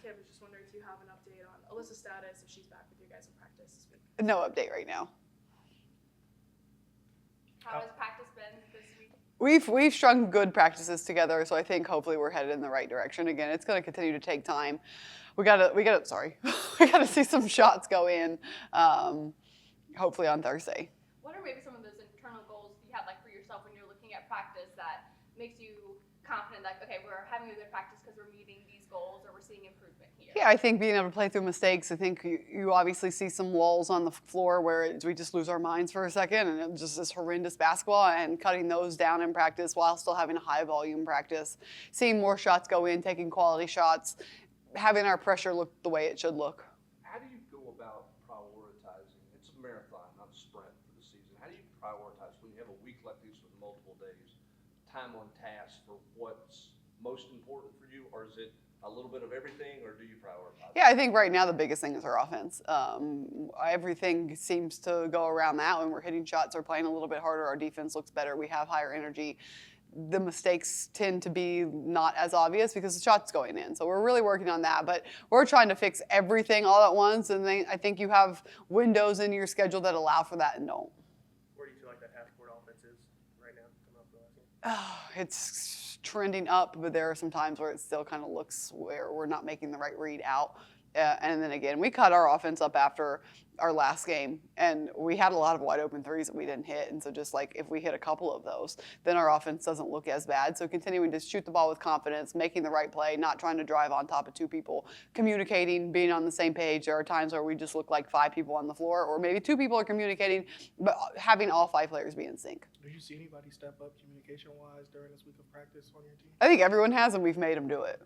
Kim was just wondering if you have an update on Alyssa's status, if she's back with you guys in practice this week. No update right now. How has practice been this week? We've strung good practices together, so I think hopefully we're headed in the right direction. Again, it's going to continue to take time. We gotta see some shots go in, hopefully on Thursday. What are maybe some of those internal goals you have like for yourself when you're looking at practice that makes you confident that, okay, we're having a good practice because we're meeting these goals or we're seeing improvement here? Yeah, I think being able to play through mistakes. I think you obviously see some lulls on the floor where we just lose our minds for a second and it's just this horrendous basketball, and cutting those down in practice while still having a high volume practice, seeing more shots go in, taking quality shots, having our pressure look the way it should look. How do you go about prioritizing? It's a marathon, not a sprint for the season. How do you prioritize when you have a week like this with multiple days, time on task for what's most important for you, or is it a little bit of everything, or do you prioritize? Yeah, I think right now the biggest thing is our offense. Everything seems to go around that. When we're hitting shots, we're playing a little bit harder. Our defense looks better. We have higher energy. The mistakes tend to be not as obvious because the shot's going in. So we're really working on that. But we're trying to fix everything all at once, and then I think you have windows in your schedule that allow for that and don't. Where do you feel like that half-court offense is right now coming off the last game? It's trending up, but there are some times where it still kind of looks where we're not making the right read out. And then again, we cut our offense up after our last game, and we had a lot of wide open threes that we didn't hit. And so just like if we hit a couple of those, then our offense doesn't look as bad. So continuing to shoot the ball with confidence, making the right play, not trying to drive on top of two people, communicating, being on the same page. There are times where we just look like five people on the floor, or maybe two people are communicating, but having all five players be in sync. Do you see anybody step up communication-wise during this week of practice on your team? I think everyone has, and we've made them do it.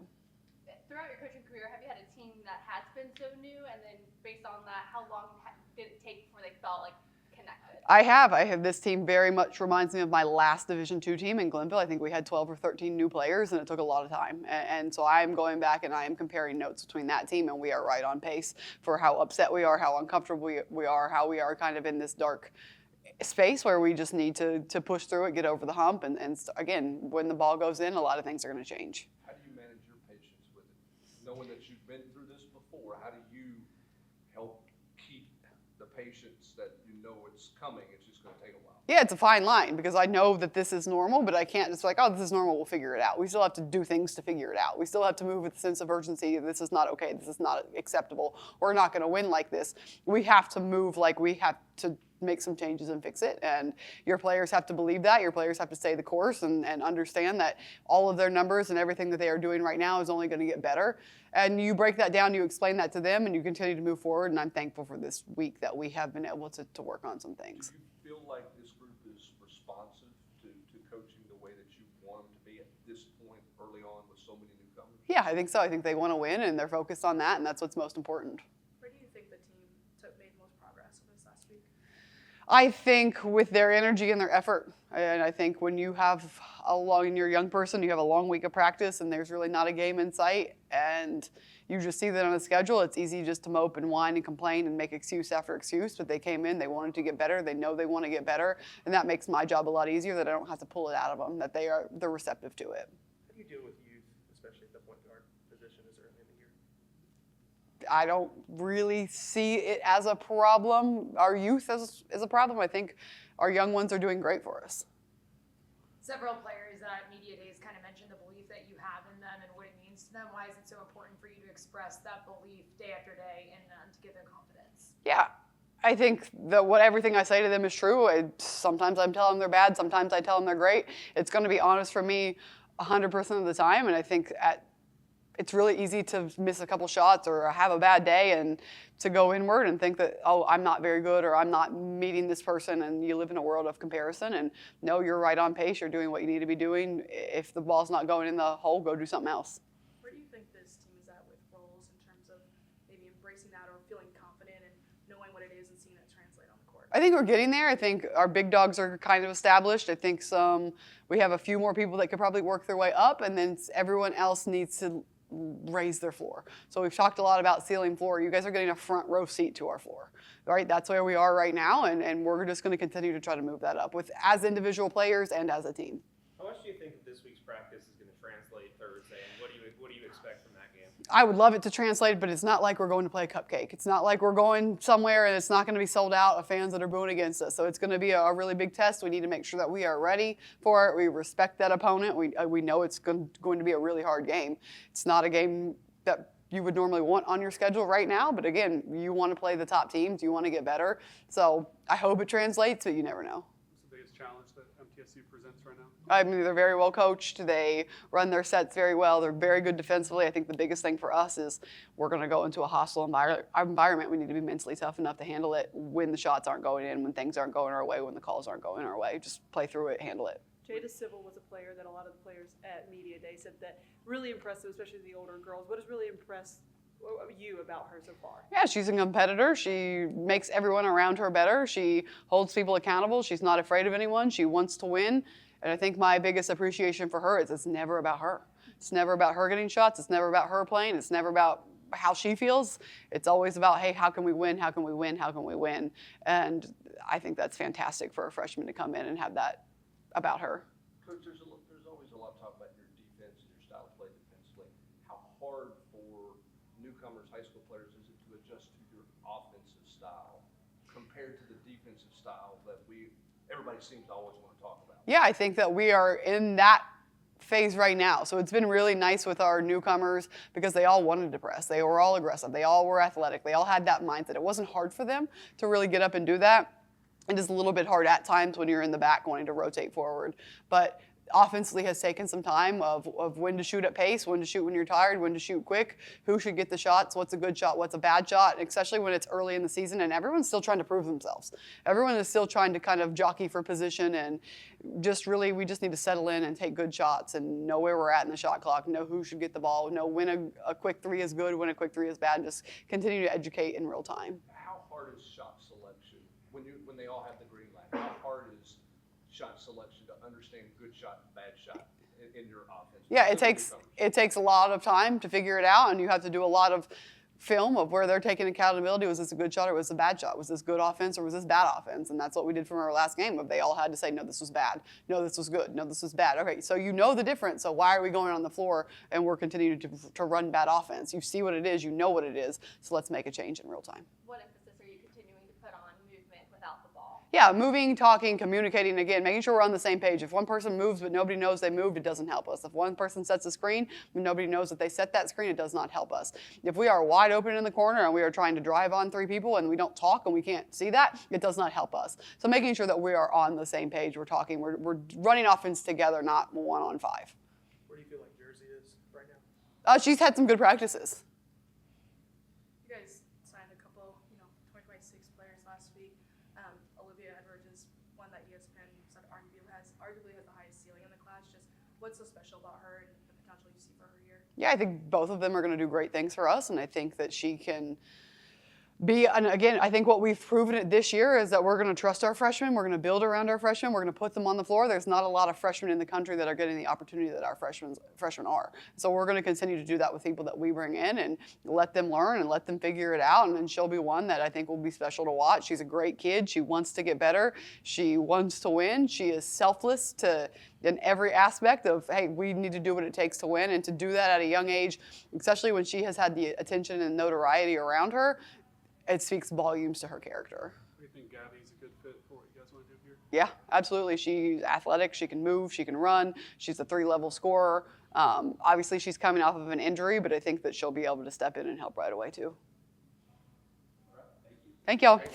Throughout your coaching career, have you had a team that has been so new, and then based on that, how long did it take before they felt like connected? I have. This team very much reminds me of my last Division II team in Glenville. I think we had 12 or 13 new players, and it took a lot of time. And so I am going back and I am comparing notes between that team, and we are right on pace for how upset we are, how uncomfortable we are, how we are kind of in this dark space where we just need to push through it, get over the hump. And again, when the ball goes in, a lot of things are going to change. How do you manage your patience with it? Knowing that you've been through this before, how do you help keep the patience that you know it's coming? It's just going to take a while. Yeah, it's a fine line because I know that this is normal, but I can't just like, oh, this is normal, we'll figure it out. We still have to do things to figure it out. We still have to move with a sense of urgency. This is not okay. This is not acceptable. We're not going to win like this. We have to move like we have to make some changes and fix it. And your players have to believe that. Your players have to stay the course and understand that all of their numbers and everything that they are doing right now is only going to get better. And you break that down, you explain that to them, and you continue to move forward. And I'm thankful for this week that we have been able to work on some things. Do you feel like this group is responsive to coaching the way that you want them to be at this point early on with so many newcomers? Yeah, I think so. I think they want to win, and they're focused on that, and that's what's most important. Where do you think the team made most progress with this last week? I think with their energy and their effort. And I think when you have you're a young person, you have a long week of practice and there's really not a game in sight and you just see that on the schedule, it's easy just to mope and whine and complain and make excuse after excuse, but they came in, they wanted to get better, they know they want to get better, and that makes my job a lot easier that I don't have to pull it out of them, that they're receptive to it. How do you deal with youth, especially at the point guard position as early in the year? I don't really see it as a problem. Our youth is a problem. I think our young ones are doing great for us. Several players at media days kind of mentioned the belief that you have in them and what it means to them. Why is it so important for you to express that belief day after day and to give them confidence? Yeah, I think that everything I say to them is true. Sometimes I'm telling them they're bad. Sometimes I tell them they're great. It's going to be honest for me 100% of the time. And I think it's really easy to miss a couple shots or have a bad day and to go inward and think that, oh, I'm not very good or I'm not meeting this person, and you live in a world of comparison. And no, you're right on pace. You're doing what you need to be doing. If the ball's not going in the hole, go do something else. Where do you think this team is at with roles in terms of maybe embracing that or feeling confident and knowing what it is and seeing it translate on the court? I think we're getting there. I think our big dogs are kind of established. I think we have a few more people that could probably work their way up, and then everyone else needs to raise their floor. So we've talked a lot about ceiling floor. You guys are getting a front row seat to our floor, right? That's where we are right now, and we're just going to continue to try to move that up as individual players and as a team. How much do you think that this week's practice is going to translate Thursday, and what do you expect from in that game? I would love it to translate, but it's not like we're going to play a cupcake. It's not like we're going somewhere and it's not going to be sold out of fans that are booing against us. So it's going to be a really big test. We need to make sure that we are ready for it. We respect that opponent. We know it's going to be a really hard game. It's not a game that you would normally want on your schedule right now, but again, you want to play the top teams. You want to get better. So I hope it translates, but you never know. What's the biggest challenge that MTSU presents right now? I mean, they're very well coached. They run their sets very well. They're very good defensively. I think the biggest thing for us is we're going to go into a hostile environment. We need to be mentally tough enough to handle it when the shots aren't going in, when things aren't going our way, when the calls aren't going our way. Just play through it, handle it. Jada Civil was a player that a lot of the players at Media Day said that really impressed them, especially the older girls. What has really impressed you about her so far? Yeah, she's a competitor. She makes everyone around her better. She holds people accountable. She's not afraid of anyone. She wants to win. And I think my biggest appreciation for her is it's never about her. It's never about her getting shots. It's never about her playing. It's never about how she feels. It's always about, hey, how can we win? How can we win? How can we win? And I think that's fantastic for a freshman to come in and have that about her. Coach, there's always a lot of talk about your defense and your style of play defensively. How hard for newcomers, high school players, is it to adjust to your offensive style compared to the defensive style that everybody seems to always want to talk about? Yeah, I think that we are in that phase right now. So it's been really nice with our newcomers because they all wanted to press. They were all aggressive. They all were athletic. They all had that mindset. It wasn't hard for them to really get up and do that. It is a little bit hard at times when you're in the back wanting to rotate forward. But offensively has taken some time of when to shoot at pace, when to shoot when you're tired, when to shoot quick, who should get the shots, what's a good shot, what's a bad shot, especially when it's early in the season and everyone's still trying to prove themselves. Everyone is still trying to kind of jockey for position, and just really we just need to settle in and take good shots and know where we're at in the shot clock, know who should get the ball, know when a quick three is good, when a quick three is bad, and just continue to educate in real time. How hard is shot selection when they all have the green light? How hard is shot selection to understand good shot and bad shot in your offense? Yeah, it takes a lot of time to figure it out, and you have to do a lot of film of where they're taking accountability. Was this a good shot or was this a bad shot? Was this good offense or was this bad offense? And that's what we did from our last game. Of they all had to say, no, this was bad. No, this was good. No, this was bad. Okay, so you know the difference. So why are we going on the floor and we're continuing to run bad offense? You see what it is. You know what it is. So let's make a change in real time. What emphasis are you continuing to put on movement without the ball? Yeah, moving, talking, communicating, again, making sure we're on the same page. If one person moves but nobody knows they moved, it doesn't help us. If one person sets a screen but nobody knows that they set that screen, it does not help us. If we are wide open in the corner and we are trying to drive on three people and we don't talk and we can't see that, it does not help us. So making sure that we are on the same page, we're talking, we're running offense together, not 1-on-5. Where do you feel like Jersey is right now? She's had some good practices. You guys signed a couple, 2026 players last week. Olivia Edwards is one that ESPN said arguably has the highest ceiling in the class. Just what's so special about her and the potential you see for her here? Yeah, I think both of them are going to do great things for us, and I think that she can be, and again, I think what we've proven it this year is that we're going to trust our freshmen, we're going to build around our freshmen, we're going to put them on the floor. There's not a lot of freshmen in the country that are getting the opportunity that our freshmen are. So we're going to continue to do that with people that we bring in and let them learn and let them figure it out, and then she'll be one that I think will be special to watch. She's a great kid. She wants to get better. She wants to win. She is selfless in every aspect of, hey, we need to do what it takes to win, and to do that at a young age, especially when she has had the attention and notoriety around her, it speaks volumes to her character. Do you think Gabby's a good fit for what you guys want to do here? Yeah, absolutely. She's athletic. She can move. She can run. She's a 3-level scorer. Obviously, she's coming off of an injury, but I think that she'll be able to step in and help right away, too. Thank y'all.